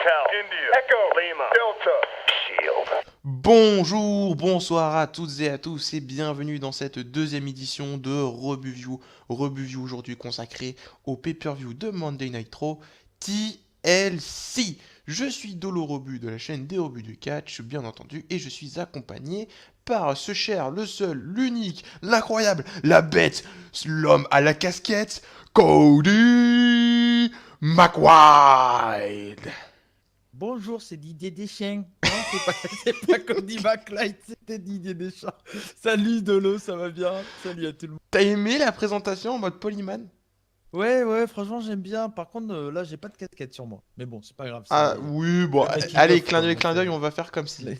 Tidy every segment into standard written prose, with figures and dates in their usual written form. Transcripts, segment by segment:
Hotel, India, Echo, Lima, Delta, Shield. Bonjour, bonsoir à toutes et à tous et bienvenue dans cette deuxième édition de Rebuview. Rebuview aujourd'hui consacrée au pay-per-view de Monday Night Raw TLC. Je suis Dolo Rebu de la chaîne des Rebus du Catch, bien entendu, et je suis accompagné par ce cher, le seul, l'unique, l'incroyable, la bête, l'homme à la casquette, Cody McWide. Bonjour, c'est Didier Deschamps. Non, c'est pas Cody McLeod, c'était Didier Deschamps. Salut Dolo, ça va bien? Salut à tout le monde. T'as aimé la présentation en mode polyman? Ouais, franchement, j'aime bien. Par contre, là, j'ai pas de casquette sur moi. Mais bon, c'est pas grave. Ah C'est oui, bon, le making allez, of, quoi. clin d'œil, on va faire comme si. Les-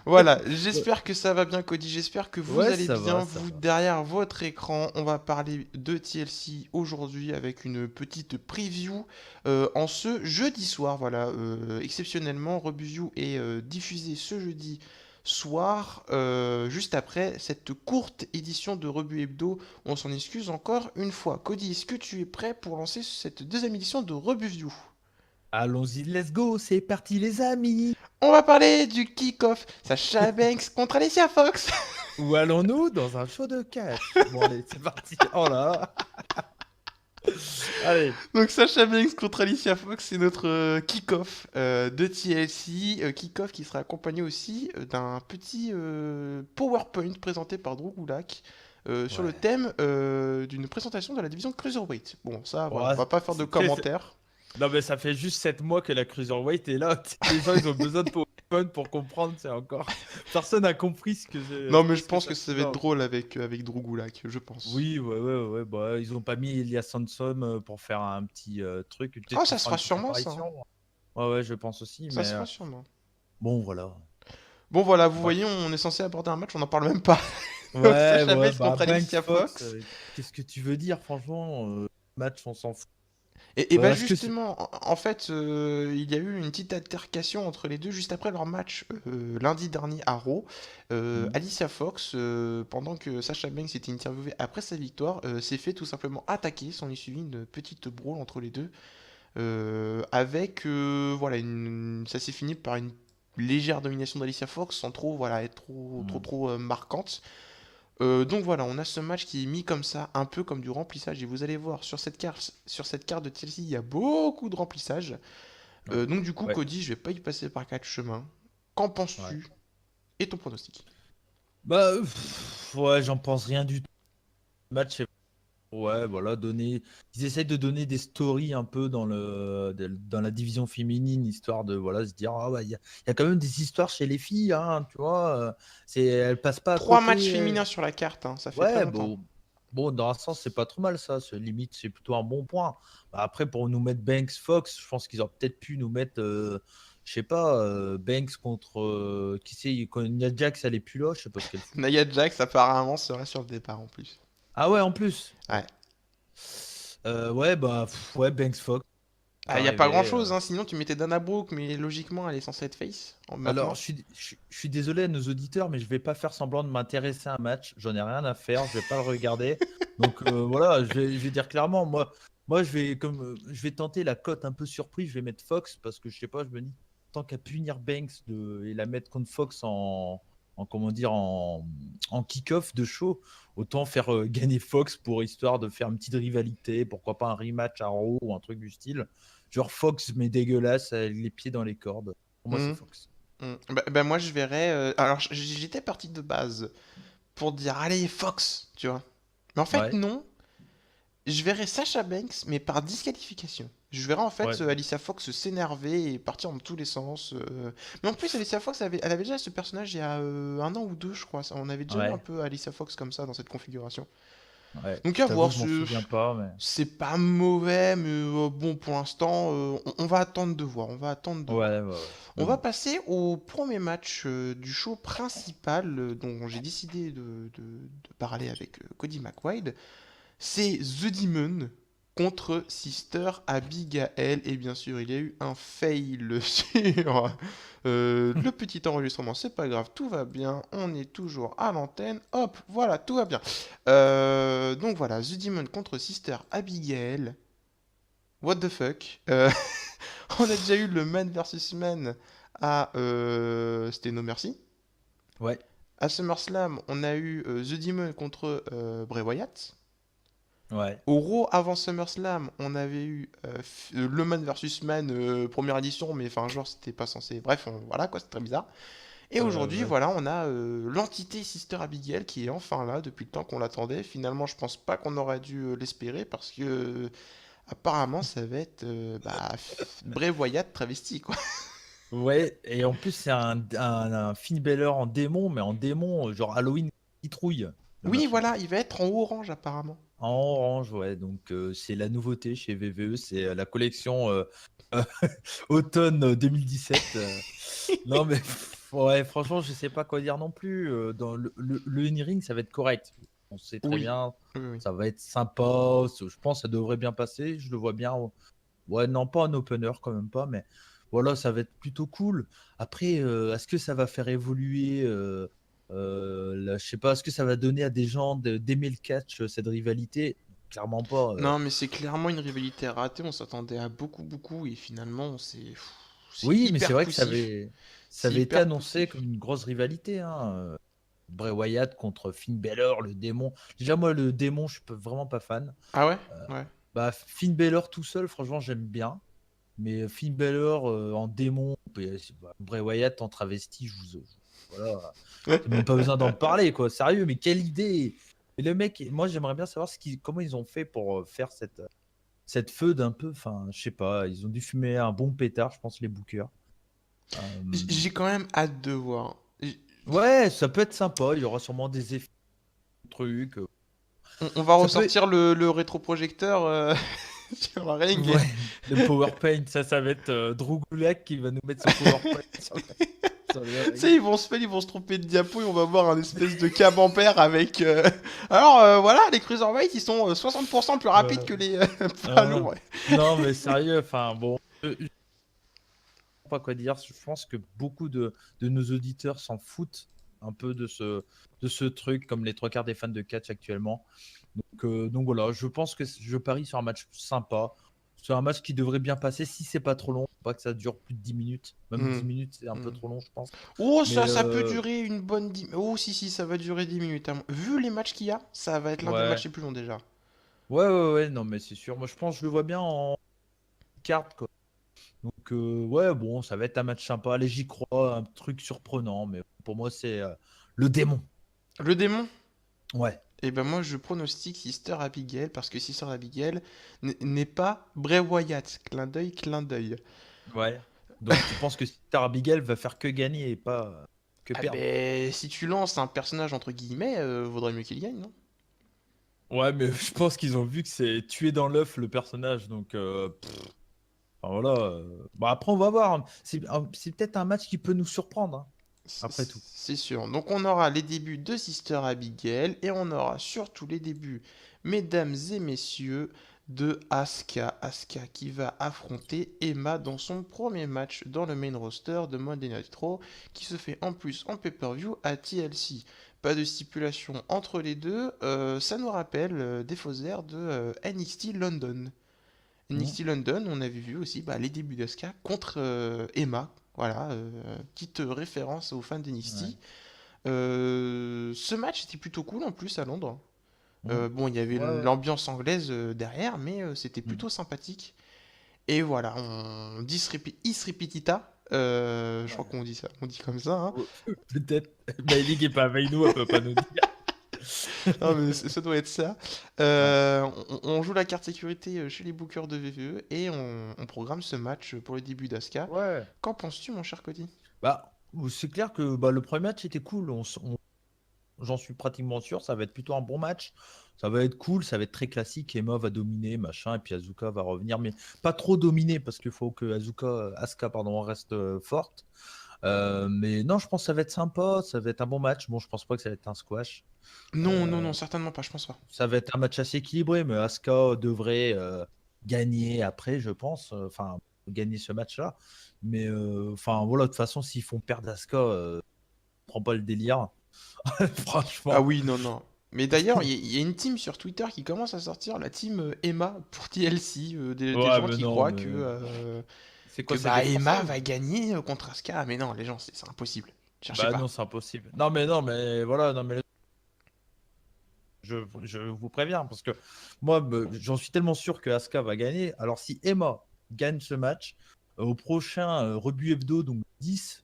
Voilà, j'espère que ça va bien, Cody. J'espère que vous Ouais, allez ça bien, va, ça vous, va. derrière votre écran. On va parler de TLC aujourd'hui avec une petite preview en ce jeudi soir. Voilà, exceptionnellement, Rebuview est diffusé ce jeudi soir, juste après cette courte édition de Rebu Hebdo. On s'en excuse encore une fois. Cody, est-ce que tu es prêt pour lancer cette deuxième édition de Rebuview? Allons-y, let's go, c'est parti les amis. On va parler du kick-off. Sasha Banks contre Alicia Fox. Où allons-nous? Dans un show de catch. Bon, allez, c'est parti. Oh là là. Allez. Donc Sasha Banks contre Alicia Fox, c'est notre kick-off de TLC. Kick-off qui sera accompagné aussi d'un petit PowerPoint présenté par Drew Gulak sur le Ouais. thème d'une présentation de la division Cruiserweight. Bon, ça, voilà, Ouais, on va pas faire de commentaires. Non, mais ça fait juste 7 mois que la Cruiserweight est là. Les gens, ils ont besoin de PowerPoint pour comprendre. C'est encore. Personne n'a compris Non, mais je ce que pense ça que ça va être signifie. drôle avec Drew Gulak, je pense. Oui, ouais. Bah, ils ont pas mis Elias Sansom pour faire un petit truc. Peut-être Ah, qu'il ça fera sera une petite sûrement ça, hein. apparition. Ouais, je pense aussi. Ça Mais sera sûrement. bon, voilà. Bon, voilà, vous voyez, Bref. on est censé aborder un match, on n'en parle même pas. Donc Ouais, Sasha ouais. Banks Bah, contre Banks Alicia Fox, Fox. qu'est-ce que tu veux dire, franchement match, on s'en fout. Et bah Est-ce que c'est. justement, en fait, il y a eu une petite altercation entre les deux juste après leur match lundi dernier à Raw. Hmm. Alicia Fox, pendant que Sasha Banks était interviewée après sa victoire, s'est fait tout simplement attaquer. S'en est suivi une petite brawl entre les deux. Avec, voilà, ça s'est fini par une légère domination d'Alicia Fox sans trop, voilà, être Hmm. trop marquante. Donc voilà, on a ce match qui est mis comme ça, un peu comme du remplissage. Et vous allez voir, sur cette carte de TLC, il y a beaucoup de remplissage. Ouais. Donc du coup, Ouais. Cody, je vais pas y passer par quatre chemins. Qu'en Ouais. penses-tu? Et ton pronostic? Bah, ouais, j'en pense rien du tout. Le match, ouais, voilà, ils essayent de donner des stories un peu dans la division féminine, histoire de voilà, se dire, ah ouais, il y a quand même des histoires chez les filles, hein, tu vois. Elles passent pas à Trois matchs côté. féminins sur la carte, hein, ça fait très Ouais, longtemps. bon, dans un sens, c'est pas trop mal ça. Limite, c'est plutôt un bon point. Bah, après, pour nous mettre Banks Fox, je pense qu'ils auraient peut-être pu nous mettre, je sais pas, Banks contre. Qui sait, quand Nia Jax, elle est plus là, je sais pas ce qu'elle fout. Nia Jax apparemment serait sur le départ en plus. Ah ouais, en plus. Ouais. Ouais, bah, ouais, Banks Fox. Ah, y a pas Arrivé. grand-chose, hein, sinon tu mettais Dana Brooke, mais logiquement elle est censée être face Alors, maintenant. je suis désolé à nos auditeurs, mais je vais pas faire semblant de m'intéresser à un match. J'en ai rien à faire, je vais pas le regarder. Donc voilà, je vais dire clairement, moi je vais tenter la cote un peu surprise. Je vais mettre Fox parce que je sais pas, je me dis tant qu'à punir Banks et la mettre contre Fox en comment dire en kick-off de show, autant faire gagner Fox pour histoire de faire une petite rivalité, pourquoi pas un rematch à Raw ou un truc du style. Genre Fox mais dégueulasse, avec les pieds dans les cordes. Pour moi c'est Mhm. Fox. Bah, moi je verrais. Alors j'étais parti de base pour dire allez Fox, tu vois. Mais en fait Ouais. non, je verrais Sasha Banks mais par disqualification. Je verrais en Ouais. fait Alicia Fox s'énerver et partir dans tous les sens. Mais en plus Alicia Fox elle avait déjà ce personnage il y a un an ou deux je crois. On avait déjà eu un Ouais, peu Alicia Fox comme ça dans cette configuration. ouais. Donc Je à t'avoue, voir, je m'en souviens pas, mais. c'est pas mauvais mais bon pour l'instant on va attendre de voir. On va attendre de voir. Ouais. On Mais va bon. passer au premier match du show principal dont j'ai décidé de parler avec Cody McWide. C'est The Demon contre Sister Abigail. Et bien sûr, il y a eu un fail sur le petit enregistrement. C'est pas grave, tout va bien. On est toujours à l'antenne. Hop, voilà, tout va bien. Donc voilà, The Demon contre Sister Abigail. What the fuck On a déjà eu le Man versus Man à c'était No Mercy. Ouais, À SummerSlam, on a eu The Demon contre Bray Wyatt. ouais. Au Raw avant SummerSlam, on avait eu le Man versus Man première édition, mais enfin genre c'était pas censé. Bref, voilà quoi, c'est très bizarre. Et aujourd'hui, Ouais. voilà, on a l'entité Sister Abigail qui est enfin là depuis le temps qu'on l'attendait. Finalement, je pense pas qu'on aurait dû l'espérer parce que apparemment ça va être Bray Wyatt travesti quoi. Ouais, et en plus, c'est un Finn Balor en démon, mais en démon, genre Halloween citrouille, le Oui, machin. voilà, il va être en orange apparemment. En orange, ouais. Donc, c'est la nouveauté chez VVE, c'est la collection automne 2017. Non, mais ouais, franchement, je sais pas quoi dire non plus. Dans le in-ring, ça va être correct. On sait très Oui, bien, oui, oui. ça va être sympa. Je pense que ça devrait bien passer. Je le vois bien. Ouais, non, pas en opener, quand même pas, mais voilà, ça va être plutôt cool. Après, est-ce que ça va faire évoluer, je sais pas, est-ce que ça va donner à des gens d'aimer le catch, cette rivalité? Clairement pas. Non, mais c'est clairement une rivalité ratée. On s'attendait à beaucoup, beaucoup, et finalement, c'est Oui, mais c'est hyper vrai que ça poussif. avait, ça C'est avait été hyper annoncé poussif. comme une grosse rivalité, hein. Bray Wyatt contre Finn Balor, le démon. Déjà, moi, le démon, je suis vraiment pas fan. Ah ouais? Euh, Ouais. Bah, Finn Balor tout seul, franchement, j'aime bien. Mais Finn Balor en démon, Bray Wyatt en travesti, voilà, c'est même pas besoin d'en parler, quoi. Sérieux, mais quelle idée! Et le mec, moi, j'aimerais bien savoir comment ils ont fait pour faire cette feud un peu. Enfin, je sais pas, ils ont dû fumer un bon pétard, je pense, les bookers. Euh, J'ai quand même hâte de voir. ouais, ça peut être sympa. Il y aura sûrement des effets, trucs. On va Ça peut. ressortir le rétroprojecteur sur la ring. Ouais, le PowerPoint, ça va être Drew Gulak qui va nous mettre son PowerPoint sur le Tu sais, ring. ils vont se tromper de diapo et on va voir un espèce de camembert avec. Alors voilà, les cruiserweights ils sont 60% plus rapides que les poids Hein. lourds. Ouais. Non, mais sérieux, enfin bon, je sais pas quoi dire. Je pense que beaucoup de nos auditeurs s'en foutent un peu de ce truc, comme les trois quarts des fans de catch actuellement. Donc voilà, je pense que je parie sur un match sympa. C'est un match qui devrait bien passer si c'est pas trop long. Faut pas que ça dure plus de 10 minutes. Même Hmm, 10 minutes, c'est un peu hmm. trop long, je pense. Oh, Mais ça peut durer une bonne 10. Oh, si, ça va durer 10 minutes. Vu les matchs qu'il y a, ça va être l'un des matchs ouais. les plus longs déjà. Ouais, non, mais c'est sûr. Moi, je pense que je le vois bien en carte, quoi. Donc, ouais, bon, ça va être un match sympa. Allez, j'y crois. Un truc surprenant. Mais pour moi, c'est le démon. Le démon? Ouais. Eh ben moi je pronostique Sister Abigail parce que Sister Abigail n'est pas Bray Wyatt. Clin d'œil, clin d'œil. Ouais. Donc, tu penses que Star Abigail va faire que gagner et pas que Ah perdre? ben si tu lances un personnage entre guillemets, vaudrait mieux qu'il gagne, non? Ouais, mais je pense qu'ils ont vu que c'est tué dans l'œuf le personnage. Donc, enfin, voilà. Bon, après, on va voir, hein. C'est peut-être un match qui peut nous surprendre, hein, après tout. C'est sûr. Donc on aura les débuts de Sister Abigail et on aura surtout les débuts, mesdames et messieurs, de Asuka. Asuka qui va affronter Emma dans son premier match dans le main roster de Monday Night Raw qui se fait en plus en pay-per-view à TLC. Pas de stipulation entre les deux, ça nous rappelle des faux airs de NXT London. Hmm. NXT London, on avait vu aussi les débuts d'Asuka contre Emma. Voilà, petite référence aux fans Ouais. d'NXT. Ce match était plutôt cool en plus à Londres. Hmm. Bon, il y avait Ouais, ouais. l'ambiance anglaise derrière, mais c'était Hmm. plutôt sympathique. Et voilà, on dit is repetita. Je crois Ouais. qu'on dit ça, on dit comme ça. Hein. Oh, peut-être. Maëlie est pas avec nous, elle peut pas nous dire. Non, mais ça doit être ça. Ouais. On joue la carte sécurité chez les bookers de VVE et on programme ce match pour le début d'Asuka. Ouais. Qu'en penses-tu, mon cher Cody? Bah, c'est clair que bah, le premier match était cool. J'en suis pratiquement sûr. Ça va être plutôt un bon match. Ça va être cool. Ça va être très classique. Emma va dominer, machin. Et puis Asuka va revenir. Mais pas trop dominer parce qu'il faut que Asuka pardon, reste forte. Mais non, je pense que ça va être sympa. Ça va être un bon match. Bon, je pense pas que ça va être un squash. Non, Euh, certainement pas, je pense pas. Ça va être un match assez équilibré. Mais Asuka devrait gagner après, je pense. Enfin, gagner ce match-là. Mais enfin, voilà. De toute façon, s'ils font perdre Asuka, prends pas le délire. Ah Franchement. oui, non. Mais d'ailleurs, il y a une team sur Twitter qui commence à sortir, la team Emma pour TLC, des Ouais, gens mais qui non, croient mais que C'est que quoi, c'est des Emma Françaises? va gagner contre Asuka. Mais non, les gens, c'est impossible. Cherchez Bah pas. non, c'est impossible. Non, mais voilà, non, mais je vous préviens, parce que moi, j'en suis tellement sûr que Asuka va gagner. Alors, si Emma gagne ce match, au prochain Rebut Hebdo, donc 10,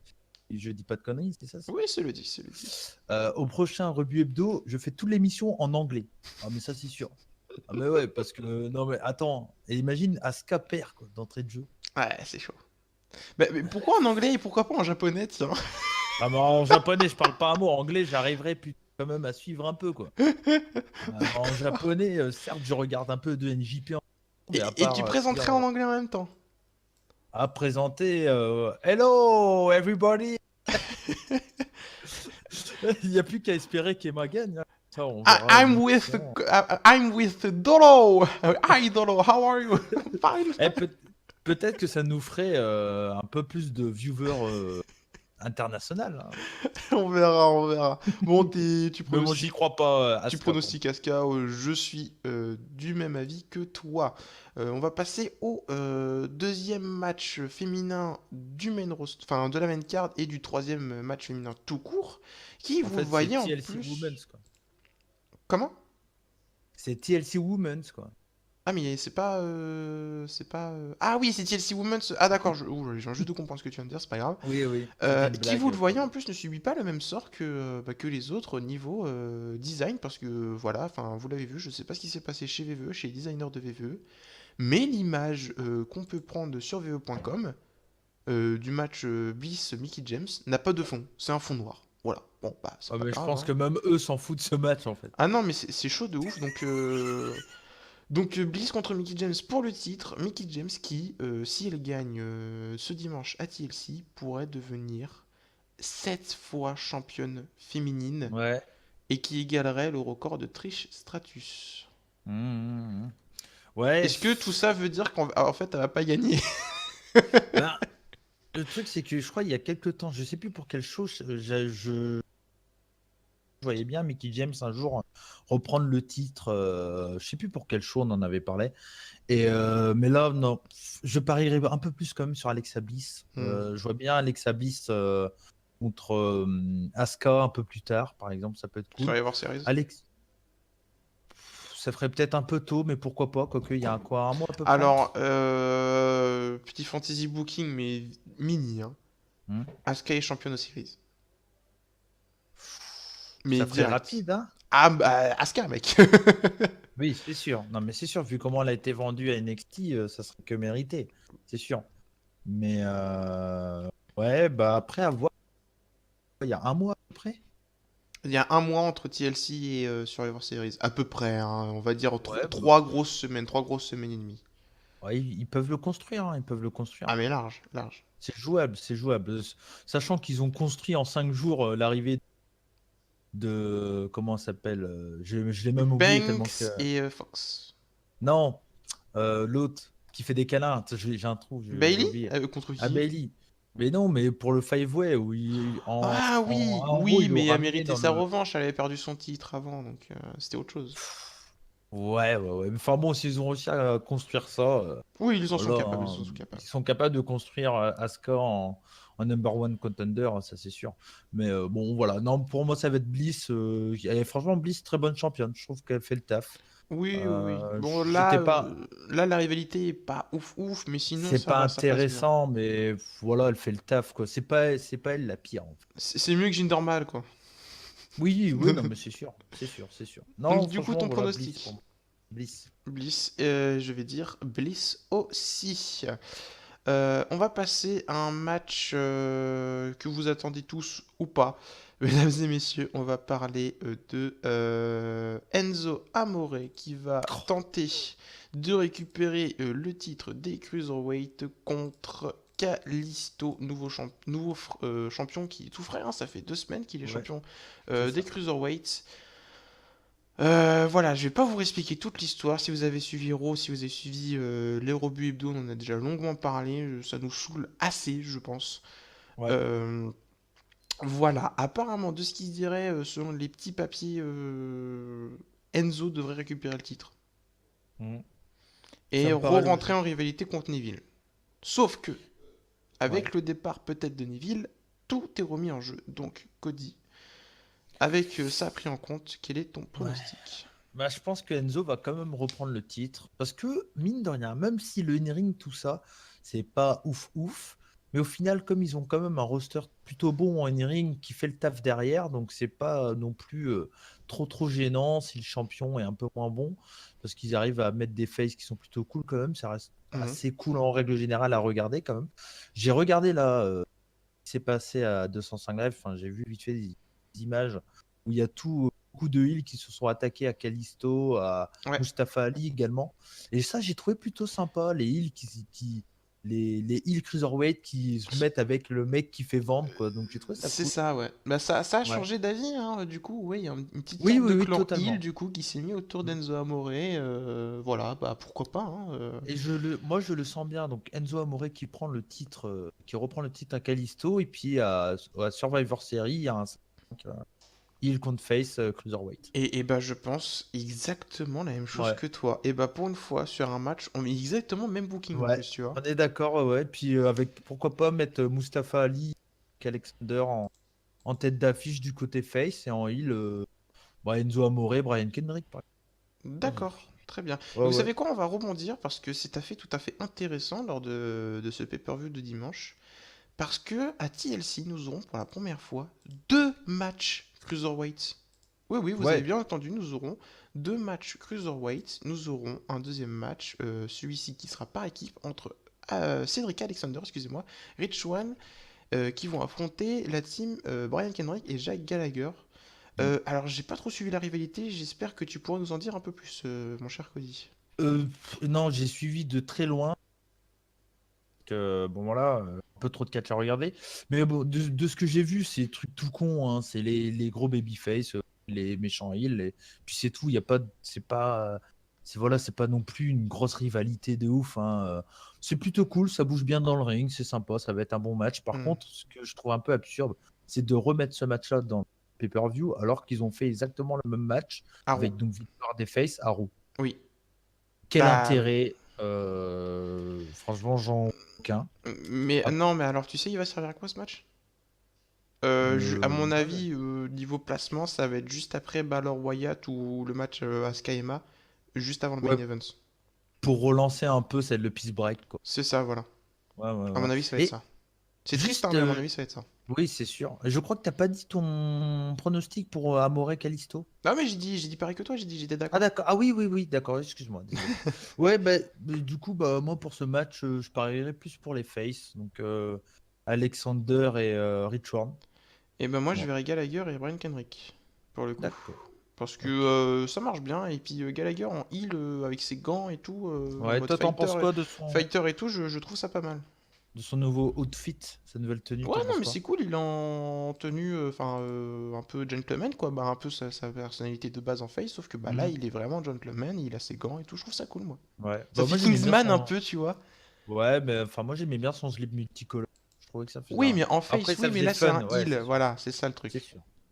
et je dis pas de conneries, c'est ça? Oui, c'est le 10, c'est le 10. Au prochain Rebut Hebdo, je fais toute l'émission en anglais. Ah, mais ça, c'est sûr. Ah, mais ouais, parce que, non, mais attends, et imagine Asuka perd, quoi, d'entrée de jeu. Ouais, c'est chaud. Mais pourquoi en anglais et pourquoi pas en japonais, tiens? Ah, mais en japonais, je parle pas un mot. En anglais, j'arriverai quand même à suivre un peu, quoi. En japonais, certes, je regarde un peu de NJP, mais à Et tu part présenterais en anglais en même temps. à présenter Hello everybody. Il n'y a plus qu'à espérer qu'Emma gagne, hein. Ça, on verra le I'm match with suivant. I'm with Dolo. Hi Dolo, how are you? Fine. Eh, peut-être que ça nous ferait un peu plus de viewers international, hein. On verra, on verra. Bon, Mais bon, j'y crois pas, tu Asuka, pour moi. pronostiques Asuka, je suis du même avis que toi. On va passer au deuxième match féminin du main roster, enfin de la main card et du troisième match féminin tout court, qui En vous le fait, c'est voyez en TLC plus. Women's, quoi. Comment? C'est TLC Women's, quoi. Ah mais c'est pas Ah oui, c'est TLC Women's. Ah d'accord, je viens juste de comprendre ce que tu viens de dire, c'est pas grave. Oui, oui, c'était une Qui vous le blague, voyez en pardon. plus ne subit pas le même sort que les autres au niveau design parce que voilà, enfin vous l'avez vu, je sais pas ce qui s'est passé chez VVE, chez les designers de VVE, mais l'image qu'on peut prendre sur VVE.com du match Bliss Mickey James n'a pas de fond, c'est un fond noir. Voilà, bon bah c'est Ah, pas mais je grave, pense hein. que même eux s'en foutent de ce match, en fait. Ah non mais c'est chaud de ouf donc Bliss contre Mickey James pour le titre. Mickey James qui, si elle gagne ce dimanche à TLC, pourrait devenir 7 fois championne féminine Ouais. et qui égalerait le record de Trish Stratus. Mmh, mmh, mmh. Ouais. Est-ce que tout ça veut dire qu'en fait elle va pas gagner? Ben, le truc, c'est que je crois il y a quelques temps, je sais plus pour quelle chose, je voyais bien Mickey James un jour reprendre le titre, je sais plus pour quel show on en avait parlé. Et mais là, non, je parierais un peu plus quand même sur Alexa Bliss. Hmm. Je vois bien Alexa Bliss contre Asuka un peu plus tard, par exemple, ça peut être cool. Survivor Series. Alex, ça ferait peut-être un peu tôt, mais pourquoi pas, quoique il y a quoi, un mois à peu près. Alors, petit fantasy booking, mais mini, hein. Hmm. Asuka est championne de series. Mais Ça ferait direct. rapide, hein. Ah bah, Asuka, mec. Oui, c'est sûr. Non, mais c'est sûr, vu comment elle a été vendue à NXT, ça serait que mérité, c'est sûr. Mais ouais, bah après avoir, il y a un mois à peu près. Il y a un mois entre TLC et Survivor Series. À peu près, hein. On va dire Ouais, bah, 3 grosses semaines et demie. ouais, ils peuvent le construire, hein, ils peuvent le construire. Ah mais large, large. C'est jouable, c'est jouable. Sachant qu'ils ont construit en 5 jours l'arrivée de. Comment ça s'appelle je l'ai même oublié tellement que. Banks et Fox. Non, l'autre qui fait des câlins. J'ai un trou, j'ai Bailey oublié. contre Ah, qui? Bailey. Mais non, mais pour le Five Way, où Ah oui, en gros, oui, ils l'ont mais elle a ramené mérité dans sa le. revanche. Elle avait perdu son titre avant, donc c'était autre chose. Ouais, ouais, ouais. Enfin bon, s'ils ont réussi à construire ça, Oui, ils en sont voilà, capables, ils hein, en sont ils capables. sont capables de construire Asuka en number one contender, ça c'est sûr. Mais bon, voilà. Non, pour moi, ça va être Bliss. Et franchement, Bliss, très bonne championne. Je trouve qu'elle fait le taf. Oui, oui, oui. Bon, J'étais pas. là, la rivalité est pas ouf, ouf, mais sinon, C'est pas ça passe bien. intéressant, mais voilà, elle fait le taf, quoi. C'est pas elle la pire, en fait. C'est mieux que Jinder Mahal, quoi. Oui, oui, non, mais c'est sûr, c'est sûr, c'est sûr. Donc, Non, du coup, franchement, ton voilà, Bliss pronostic. pour moi. Bliss. Bliss, je vais dire Bliss aussi. On va passer à un match que vous attendez tous ou pas. Mesdames et messieurs, on va parler de Enzo Amore qui va tenter de récupérer le titre des Cruiserweight contre Kalisto, nouveau champion qui est tout frais, hein, ça fait 2 semaines qu'il est Ouais, champion c'est des ça. Cruiserweights. Voilà, je vais pas vous expliquer toute l'histoire. Si vous avez suivi Raw, si vous avez suivi les rebuts hebdo, on en a déjà longuement parlé. Ça nous saoule assez, je pense. Ouais. Euh, voilà, apparemment, de ce qui se dirait, selon les petits papiers, Enzo devrait récupérer le titre Mhm. Ça et me paraît re-rentrer logique. en rivalité contre Neville. Sauf que avec Ouais. le départ peut-être de Neville, tout est remis en jeu. Donc, Cody, avec ça pris en compte, quel est ton Ouais. pronostic? Bah, je pense que Enzo va quand même reprendre le titre. Parce que, mine de rien, même si le in-ring, tout ça, c'est pas ouf ouf. Mais au final, comme ils ont quand même un roster plutôt bon en in-ring qui fait le taf derrière, donc c'est pas non plus trop gênant si le champion est un peu moins bon. Parce qu'ils arrivent à mettre des faces qui sont plutôt cool quand même. Ça reste Mhm. assez cool en règle générale à regarder quand même. J'ai regardé là ce qui s'est passé à 205 Live. Enfin, j'ai vu vite fait des images où il y a beaucoup de heals qui se sont attaqués à Kalisto, à Ouais, Mustafa Ali également. Et ça, j'ai trouvé plutôt sympa, les heals les heals cruiserweight qui se mettent avec le mec qui fait vendre, quoi. Donc j'ai trouvé ça c'est cool. ça, ouais. Bah, ça a Ouais. changé d'avis, hein. Du coup, ouais, il y a une petite Oui, sorte oui, de oui, clan Hill, totalement. du coup, qui s'est mis autour d'Enzo Amore. Voilà, bah pourquoi pas, hein, Et moi, je le sens bien. Donc Enzo Amore qui prend le titre, qui reprend le titre à Kalisto, et puis à Survivor Series, il y a un 5, heel contre face cruiserweight. Et bah je pense exactement la même chose Ouais. que toi. Et bah pour une fois, sur un match, on met exactement le même booking en Ouais, plus, tu vois. on est d'accord, ouais, ouais. Puis avec pourquoi pas mettre Mustafa Ali Alexander en tête d'affiche du côté face et en heel Enzo Amore, Brian Kendrick, par exemple. D'accord, très bien. Et Ouais, vous ouais. savez quoi, on va rebondir parce que c'est tout à fait intéressant lors de ce pay-per-view de dimanche. Parce que à TLC, nous aurons pour la première fois deux matchs cruiserweight. Oui, oui, vous avez Ouais, bien entendu, nous aurons deux matchs cruiserweight. Nous aurons un deuxième match, celui-ci qui sera par équipe entre Cedric Alexander, excusez-moi, Rich Swann, qui vont affronter la team Brian Kendrick et Jack Gallagher. Mm. Alors, j'ai pas trop suivi la rivalité, j'espère que tu pourras nous en dire un peu plus, mon cher Cody. Non, j'ai suivi de très loin. Bon, voilà, un peu trop de catch à regarder. Mais bon, de ce que j'ai vu, c'est des trucs tout con, hein. C'est les gros babyface, les méchants heels. Puis c'est tout. Il y a pas, c'est pas, voilà, c'est pas non plus une grosse rivalité de ouf, hein. C'est plutôt cool, ça bouge bien dans le ring, c'est sympa, ça va être un bon match. Par Hmm. contre, ce que je trouve un peu absurde, c'est de remettre ce match-là dans le pay-per-view alors qu'ils ont fait exactement le même match Arrow. avec donc victoire des Face à Raw. Oui. Quel Bah, intérêt franchement, j'en ai aucun. mais Ah, non, mais alors, tu sais, il va servir à quoi ce match? À mon ouais. avis, niveau placement, ça va être juste après Balor Wyatt ou le match à Skyema, juste avant le main Ouais, event. pour relancer un peu, c'est le peace break, quoi. C'est ça, voilà. Ouais, ouais, À ouais. mon avis, ça va être Et ça. C'est triste, hein, juste, mais à mon avis, ça va être ça. oui, c'est sûr. Je crois que t'as pas dit ton pronostic pour Amore Callisto. Ah, mais j'ai dit pareil que toi, j'étais Ah d'accord. d'accord. Ah oui, oui, oui, d'accord. Excuse-moi, désolé. Ouais, mais du coup, bah moi pour ce match, je parierais plus pour les face, donc Alexander et Richard. Et ben moi, je Bon, verrai Gallagher et Brian Kendrick, pour le coup. d'accord. Parce que Ok. ça marche bien, et puis Gallagher en heal avec ses gants et tout, en Ouais, mode toi t'en penses quoi fighter et tout, je trouve ça pas mal. de son nouveau outfit, sa nouvelle tenue, Ouais, t'en non, penses mais quoi? c'est cool, il est en tenue, enfin, un peu gentleman, quoi, bah, un peu sa personnalité de base en face, sauf que bah, là, Mhm. il est vraiment gentleman, il a ses gants et tout, je trouve ça cool, moi. Ouais. Ça Bah fait moi j'aimais bien Kingsman un son. peu, tu vois. Ouais, mais enfin, moi j'aimais bien son slip multicolore. Je trouvais que ça faisait Oui, un. mais en Après, face, ça oui, mais faisait là, c'est fun, un ouais, heal, c'est sûr. voilà, c'est ça le C'est truc. sûr.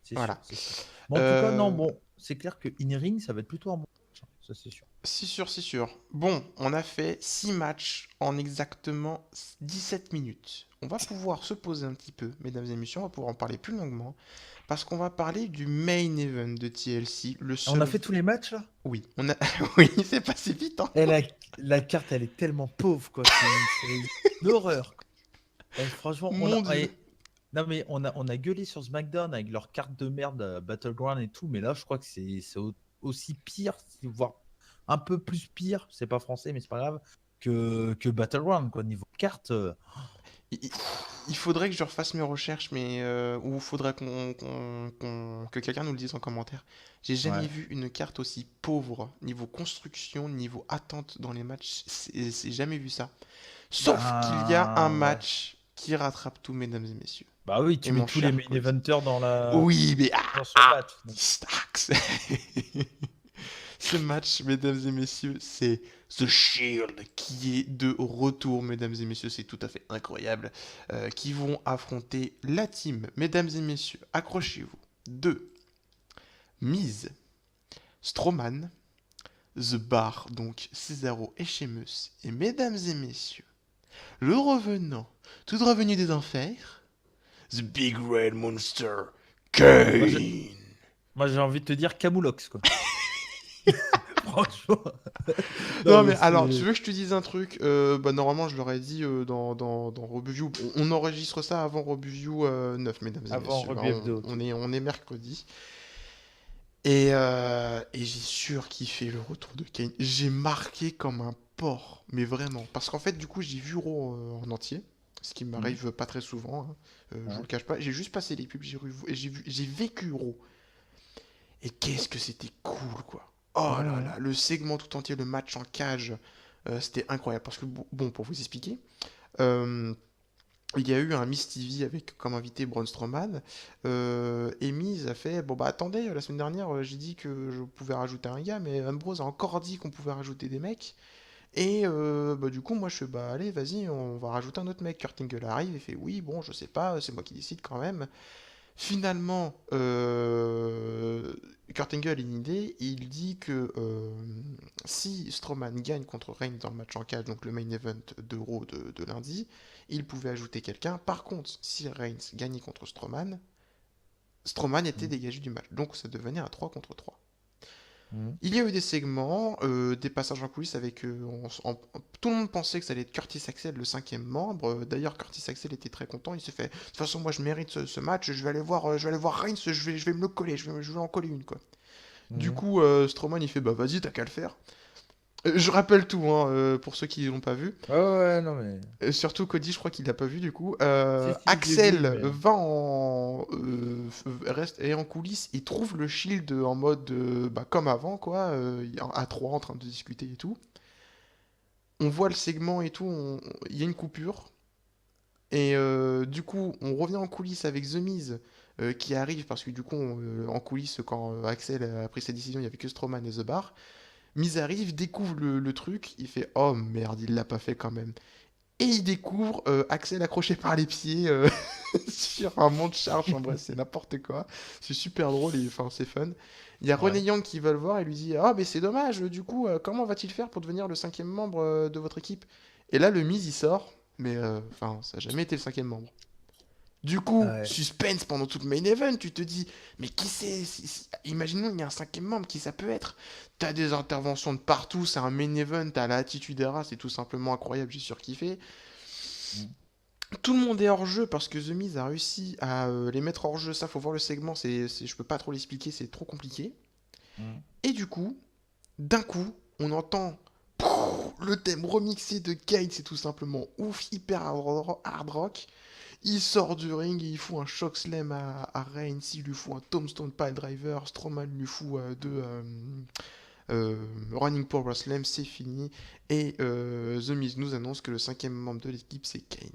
C'est sûr, Voilà. c'est sûr. Mais en tout cas, non, Euh, bon, c'est clair que in-ring, ça va être plutôt un bon match, hein. Ça, c'est sûr. c'est sûr, c'est sûr. Bon, on a fait 6 matchs en exactement 17 minutes. On va pouvoir se poser un petit peu, mesdames et messieurs, on va pouvoir en parler plus longuement, parce qu'on va parler du main event de TLC, le On a seul... fait tous les matchs là? Oui, on a... oui, c'est passé vite, hein. Et la carte, elle est tellement pauvre, quoi. Une horreur, quoi. Et franchement, Mon Dieu. non, mais on a gueulé sur SmackDown avec leur carte de merde Battleground et tout, mais là, je crois que c'est aussi pire, voire un peu plus pire, c'est pas français, mais c'est pas grave, que Battleground, quoi. Niveau carte, Il, il- il faudrait que je refasse mes recherches, mais... ou faudrait que quelqu'un nous le dise en commentaire. J'ai jamais ouais. vu une carte aussi pauvre, niveau construction, niveau attente dans les matchs. C'est jamais vu ça. Sauf qu'il y a un Ben, ouais. match qui rattrape tout, mesdames et messieurs. Bah oui, Et tu mets mon tous les cher main Cody. eventers Oui, mais dans ce match. Donc, Stax. Ce match, mesdames et messieurs, c'est The Shield qui est de retour, mesdames et messieurs, c'est tout à fait incroyable. Qui vont affronter la team, mesdames et messieurs, accrochez-vous, de Miz, Strowman, The Bar, donc Cesaro et Sheamus, et mesdames et messieurs, le revenant, tout droit venu des enfers, The Big Red Monster, Moi, Kane. moi, j'ai envie de te dire Camoulox, quoi. Franchement. Non Non, mais mais alors, tu c'est. veux que je te dise un truc? Bah normalement je l'aurais dit dans Rebeview. On enregistre ça avant Rebeview 9, mesdames et Avant messieurs. Là, Review F2, ok. on est mercredi. Et j'ai surkiffé le retour de Kane. J'ai marqué comme un porc, mais vraiment. Parce qu'en fait, du coup, j'ai vu Raw en entier, ce qui Mhm. m'arrive pas très souvent, hein. Je vous Ouais. le cache pas. J'ai juste passé les pubs, j'ai vécu Raw. Et qu'est-ce que c'était cool, quoi. Oh Ouais, là ouais. là, le segment tout entier, le match en cage, c'était incroyable. Parce que, bon, pour vous expliquer, euh, il y a eu un Miss TV avec comme invité Braun Strowman. Et Miz a fait bon, bah attendez, la semaine dernière, j'ai dit que je pouvais rajouter un gars, mais Ambrose a encore dit qu'on pouvait rajouter des mecs. Et bah, du coup, moi je fais bah allez, vas-y, on va rajouter un autre mec. Kurt Angle arrive et fait oui, bon, je sais pas, c'est moi qui décide quand même. Finalement, Kurt Angle a une idée, et il dit que si Strowman gagne contre Reigns dans le match en cage, donc le main event d'Euro de lundi, il pouvait ajouter quelqu'un. Par contre, si Reigns gagnait contre Strowman, Strowman était Mhm. dégagé du match, donc ça devenait un 3 contre 3. Mhm. Il y a eu des segments, des passages en coulisses avec. Tout le monde pensait que ça allait être Curtis Axel, le cinquième membre. D'ailleurs, Curtis Axel était très content. Il s'est fait. De toute façon, moi, je mérite ce match. Je vais aller voir Reigns. Je vais me le coller. Je vais en coller une, quoi. Du Mhm. coup, Strowman, il fait bah vas-y, t'as qu'à le faire. Je rappelle tout, hein, pour ceux qui l'ont pas vu. Ouais, ouais, ouais, non, mais. Surtout Cody, je crois qu'il l'a pas vu du coup. Si, si, je l'ai vu, Axel mais. va reste et en coulisses, il trouve le shield en mode bah, comme avant quoi, à 3 en train de discuter et tout. On voit le segment et tout, il y a une coupure et du coup on revient en coulisses avec The Miz qui arrive parce que du coup en coulisses quand Axel a pris sa décision il y avait que Strowman et The Bar. Miz arrive, découvre le truc, il fait oh merde il l'a pas fait quand même. Et il découvre Axel accroché par les pieds sur un mont de charge. En bref, c'est n'importe quoi. C'est super drôle et enfin, c'est fun. Il y a René Ouais. Young qui va le voir et lui dit ah, mais c'est dommage, du coup, comment va-t-il faire pour devenir le cinquième membre de votre équipe? Et là, le Miz il sort, mais enfin, ça n'a jamais été le cinquième membre. Du coup, Ouais. suspense pendant tout le main event, tu te dis, mais qui c'est? Imaginons, il y a un cinquième membre, qui ça peut être? T'as des interventions de partout, c'est un main event, t'as l'attitude era, c'est tout simplement incroyable, j'ai surkiffé. Mhm. Tout le monde est hors jeu parce que The Miz a réussi à les mettre hors jeu. Ça, faut voir le segment. Je peux pas trop l'expliquer, c'est trop compliqué. Mhm. Et du coup, d'un coup, on entend le thème remixé de Kane. C'est tout simplement ouf, hyper hard rock. Il sort du ring, il fout un choc slam à Reigns, il lui fout un tombstone pile driver. Strowman lui fout running power slam. C'est fini. Et The Miz nous annonce que le cinquième membre de l'équipe, c'est Kane.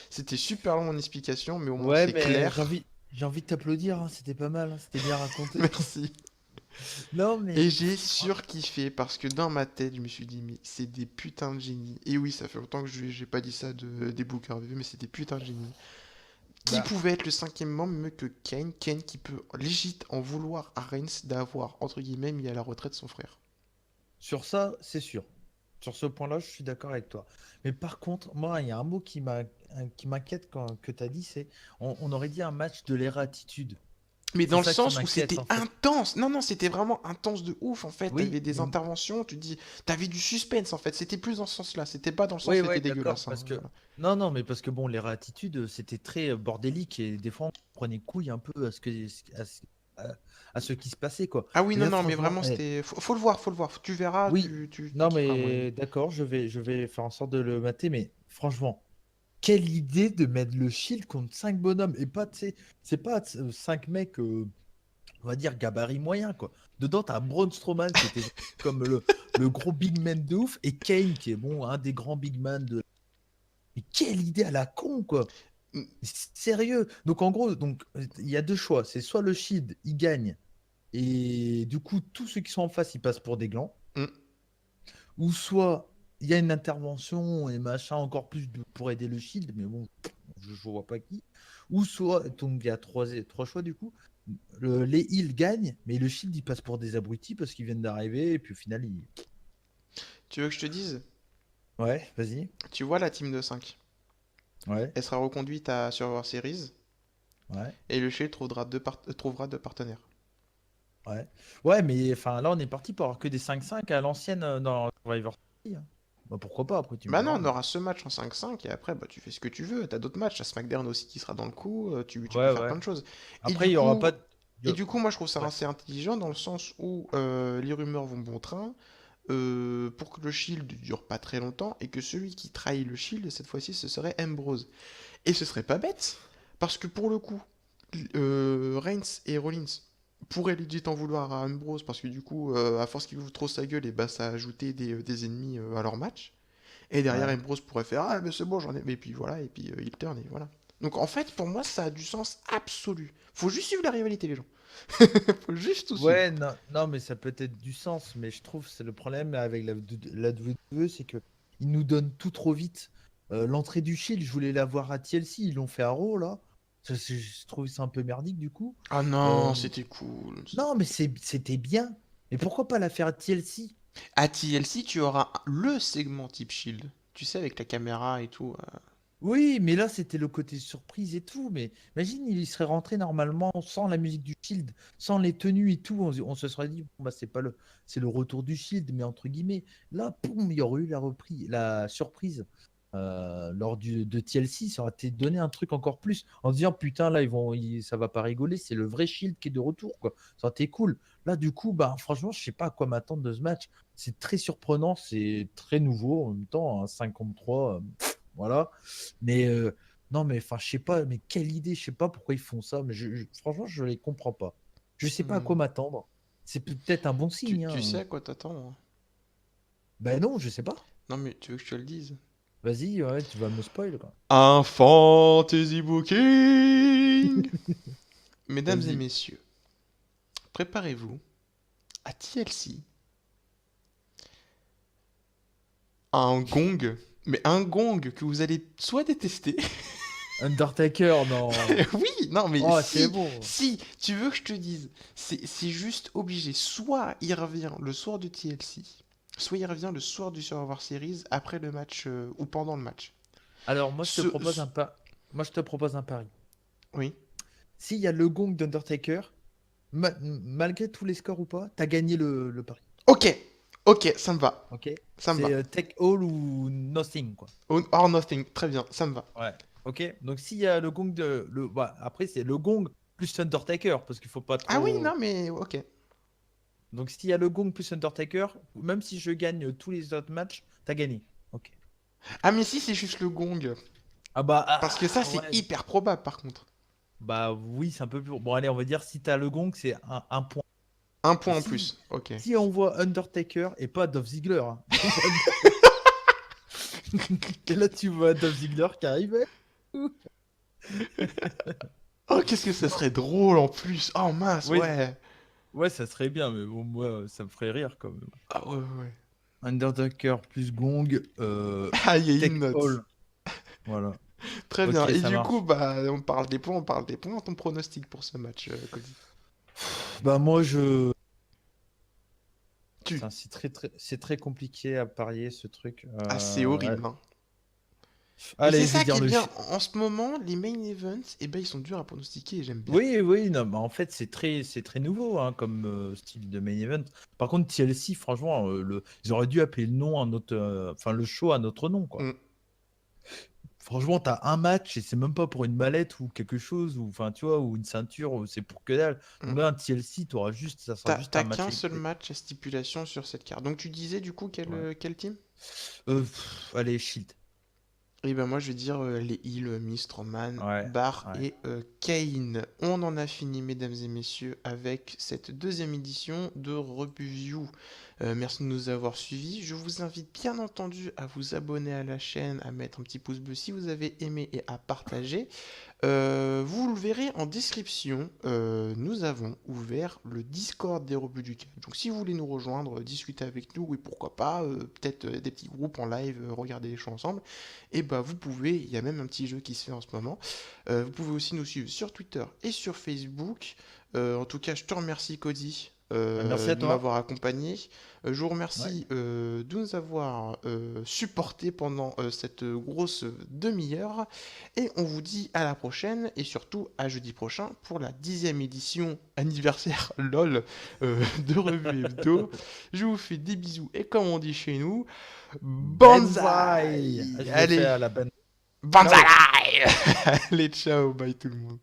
C'était super long en explication, mais au moins Ouais, c'est mais j'ai clair. envie, j'ai envie de t'applaudir, hein, c'était pas mal, hein, c'était bien raconté. Merci. Non, Et mais. j'ai surkiffé parce que dans ma tête, je me suis dit, mais c'est des putains de génies. Et oui, ça fait longtemps que j'ai pas dit ça des Booker V, mais c'est des putains de génies. Qui Bah, pouvait être le cinquième membre mieux que Kane? Kane qui peut légit en vouloir à Reigns d'avoir, entre guillemets, mis à la retraite son frère. sur ça, c'est sûr. Sur ce point-là, je suis d'accord avec toi. Mais par contre, moi, il y a un mot qui m'inquiète quand que tu as dit, c'est on aurait dit un match de l'ère attitude. Mais C'est dans le ça qui sens où m'inquiète c'était en fait. intense. Non, non, c'était vraiment intense de ouf en fait. Oui, T'avais des interventions, tu dis, t'avais du suspense en fait. C'était plus dans ce sens-là. C'était pas dans le sens oui, où c'était oui, d'accord. dégueulasse, hein. Parce que Voilà. non, non, mais parce que bon, l'ère attitude, c'était très bordélique et des fois on prenait couille un peu à, à ce qui se passait quoi. Ah oui, Mais non, là, non, mais franchement, vraiment, c'était. Faut le voir, faut le voir. Tu verras, oui, tu non, kifferas, à mon avis. mais d'accord, je vais faire en sorte de le mater. Mais franchement. Quelle idée de mettre le shield contre 5 bonhommes et pas, tu sais, c'est pas 5 mecs, on va dire, gabarit moyen, quoi. Dedans, t'as Braun Strowman qui était comme le gros big man de ouf et Kane qui est, bon, un des grands big man de. Mais quelle idée à la con, quoi! Mm, Sérieux! Donc, en gros, donc, il y a deux choix. C'est soit le shield, il gagne et du coup, tous ceux qui sont en face, ils passent pour des glands. mm. Ou soit il y a une intervention et machin encore plus pour aider le shield, mais bon, je vois pas qui. Ou soit, donc il y a trois choix du coup. Les heals gagnent, mais le shield il passe pour des abrutis parce qu'ils viennent d'arriver et puis au final il. Tu veux que je te dise? Ouais, vas-y. Tu vois la team de 5. Ouais, Elle sera reconduite à Survivor Series ouais, et le Shield trouvera deux partenaires. ouais. Ouais, mais enfin là, on est parti pour avoir que des 5-5 à l'ancienne dans Survivor City, hein. Bah, pourquoi pas, après tu me Bah non, diras, on mais. aura ce match en 5-5 et après bah tu fais ce que tu veux. T'as d'autres matchs, t'as SmackDown aussi qui sera dans le coup, tu peux Ouais, faire ouais. plein de choses. Et Après, du il y aura pas. coup, moi je trouve ça Ouais. assez intelligent dans le sens où les rumeurs vont bon train pour que le Shield dure pas très longtemps et que celui qui trahit le Shield cette fois-ci ce serait Ambrose. Et ce serait pas bête parce que pour le coup, Reigns et Rollins pourraient legit en vouloir à Ambrose parce que du coup, à force qu'il ouvre trop sa gueule, et bah ça a ajouté des ennemis à leur match. Et derrière, Ouais. Ambrose pourrait faire ah, mais c'est bon, j'en ai. Et puis voilà, et puis il turn, et voilà. Donc en fait, pour moi, ça a du sens absolu. Faut juste suivre la rivalité, les gens. Faut juste tout suivre. Ouais, non, non, mais ça peut être du sens, mais je trouve que c'est le problème avec la WWE, c'est que ils nous donnent tout trop vite. L'entrée du Shield, je voulais la voir à TLC, ils l'ont fait à Raw, là. Je trouve ça un peu merdique, du coup. Ah non, Euh, c'était cool. non, mais c'était bien. Mais pourquoi pas la faire à TLC? À TLC, tu auras le segment type Shield. Tu sais, avec la caméra et tout. Oui, mais là, c'était le côté surprise et tout. Mais imagine, il y serait rentré normalement sans la musique du Shield, sans les tenues et tout. On se serait dit, bon, bah, c'est le retour du Shield, mais entre guillemets. Là, poum, il y aurait eu la surprise lors de TLC. Ça aurait été donné un truc encore plus en se disant, putain, là, ça va pas rigoler. C'est le vrai Shield qui est de retour, quoi. Ça aurait été cool. Là, du coup, bah, franchement, je sais pas à quoi m'attendre de ce match. C'est très surprenant, c'est très nouveau en même temps, un 5 contre 3. Voilà. Mais non, mais enfin, je sais pas, mais quelle idée, je sais pas pourquoi ils font ça, mais franchement, je les comprends pas. Je sais pas à quoi Hmm. m'attendre. C'est peut-être un bon signe, Tu sais hein. à quoi t'attends, hein. Ben non, je sais pas. Non, mais tu veux que je te le dise? Vas-y, ouais, tu vas me spoil, quoi. Un fantasy booking. Mesdames et Vas-y. messieurs, préparez-vous à TLC, un gong, mais un gong que vous allez soit détester. Undertaker, non. Oui, non, mais Oh, c'est si, bon. si, tu veux que je te dise, c'est juste obligé. Soit il revient le soir du TLC, soit il revient le soir du Survivor Series après le match ou pendant le match. Alors, moi, je te Ce, propose ce- un pas. Moi, je te propose un pari. oui. S'il y a le gong d'Undertaker, malgré tous les scores ou pas, t'as gagné le pari. Ok, ok, ça me va, Ok? ça me C'est va. take all ou nothing, quoi. Or nothing, très bien, ça me va. Ouais. Ok, donc s'il y a le gong bah, après, c'est le gong plus Undertaker, parce qu'il faut pas Ah oui, trop. non, mais ok. Donc s'il y a le gong plus Undertaker, même si je gagne tous les autres matchs, t'as gagné. Ok. Ah mais si, c'est juste le gong. Ah bah, Parce que ça, c'est ouais. hyper probable par contre. Bah oui, c'est un peu plus. Bon, allez, on va dire si t'as le gong, c'est un point. Un Mais point en plus, ok. si on voit Undertaker et pas Dolph Ziggler, hein. Et là, tu vois Dolph Ziggler qui arrive. Oh, qu'est-ce que ça Non. serait drôle en plus. Oh mince, Oui, ouais. ouais, ça serait bien, mais bon, moi, ça me ferait rire quand même. Ah ouais, ouais, ouais. Undertaker plus gong, Ah, il y a une take note. all. Voilà. Très bien. Ok, Et ça du coup, marche. bah, on parle des points, on parle des points. Ton pronostic pour ce match, Cody? Bah moi je. Tu. Putain, c'est très compliqué à parier ce truc. Ah, c'est Ouais. horrible, hein. Mais c'est Allez, je vais ça qui dire est le. bien. En ce moment, les main events, eh ben, ils sont durs à pronostiquer et j'aime bien. Oui, oui, non, mais en fait c'est très nouveau hein, comme style de main event. Par contre TLC, franchement, ils auraient dû appeler le nom à notre, enfin le show à notre nom quoi. Mm, Franchement, t'as un match et c'est même pas pour une mallette ou quelque chose ou enfin tu vois ou une ceinture, ou c'est pour que dalle. mm. Donc là un TLC, ça sera juste T'as un match qu'un à seul écouter. match à stipulation sur cette carte. Donc tu disais du coup Ouais. quel team? Allez, Shield. Eh ben moi je vais dire les Heal, Strowman, Ouais, Bar ouais. et Kane. On en a fini mesdames et messieurs avec cette deuxième édition de Review. Merci de nous avoir suivis. Je vous invite bien entendu à vous abonner à la chaîne, à mettre un petit pouce bleu si vous avez aimé et à partager. Vous le verrez en description, nous avons ouvert le Discord des rebuts du catch. Donc si vous voulez nous rejoindre, discuter avec nous, et pourquoi pas, peut-être des petits groupes en live, regarder les shows ensemble, et bah vous pouvez, il y a même un petit jeu qui se fait en ce moment. Vous pouvez aussi nous suivre sur Twitter et sur Facebook. En tout cas, je te remercie Cody Merci à de toi. m'avoir accompagné. Je vous Ouais. remercie de nous avoir supportés pendant cette grosse demi-heure. Et on vous dit à la prochaine et surtout à jeudi prochain pour la 10e édition anniversaire LOL de Revue Hebdo. Je vous fais des bisous et comme on dit chez nous, Banzai! Banzai! Je l'ai fait Allez, à la bonne. Ciao! Banzai! Allez, ciao, bye tout le monde.